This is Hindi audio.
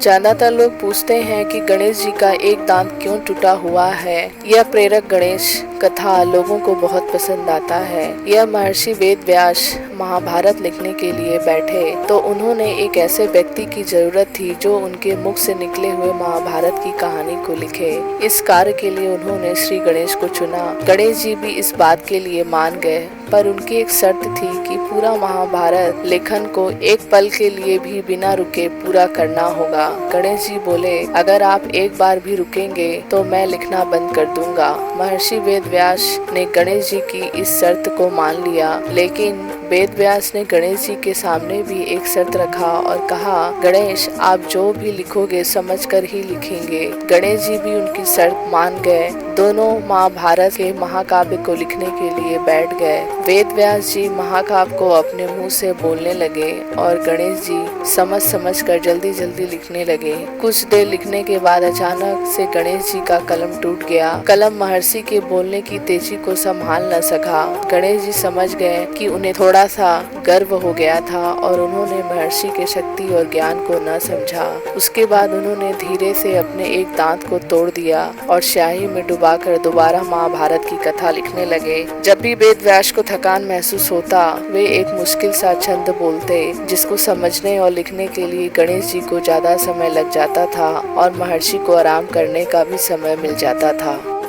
ज्यादातर लोग पूछते हैं कि गणेश जी का एक दांत क्यों टूटा हुआ है। यह प्रेरक गणेश कथा लोगों को बहुत पसंद आता है। यह महर्षि वेद व्यास महाभारत लिखने के लिए बैठे तो उन्होंने एक ऐसे व्यक्ति की जरूरत थी जो उनके मुख से निकले हुए महाभारत की कहानी को लिखे। इस कार्य के लिए उन्होंने श्री गणेश को चुना। गणेश जी भी इस बात के लिए मान गए, पर उनकी एक शर्त थी कि पूरा महाभारत लेखन को एक पल के लिए भी बिना रुके पूरा करना होगा। गणेश जी बोले, अगर आप एक बार भी रुकेंगे तो मैं लिखना बंद कर दूंगा। महर्षि वेद व्यास ने गणेश जी की इस शर्त को मान लिया, लेकिन वेद व्यास ने गणेश जी के सामने भी एक शर्त रखा और कहा, गणेश आप जो भी लिखोगे समझकर ही लिखेंगे। गणेश जी भी उनकी शर्त मान गए। दोनों महाभारत के महाकाव्य को लिखने के लिए बैठ गए। वेद व्यास जी महाकाव्य को अपने मुंह से बोलने लगे और गणेश जी समझ समझ कर जल्दी जल्दी लिखने लगे। कुछ देर लिखने के बाद अचानक से गणेश जी का कलम टूट गया। कलम महर्षि के बोलने की तेजी को संभाल न सका। गणेश जी समझ गए कि उन्हें थोड़ा सा गर्व हो गया था और उन्होंने महर्षि के शक्ति और ज्ञान को न समझा। उसके बाद उन्होंने धीरे से अपने एक दांत को तोड़ दिया और स्याही में डुबाकर दोबारा महाभारत की कथा लिखने लगे। जब भी वेद व्यास को थकान महसूस होता, वे एक मुश्किल सा छंद बोलते, जिसको समझने और लिखने के लिए गणेश जी को ज्यादा समय लग जाता था और महर्षि को आराम करने का भी समय मिल जाता था।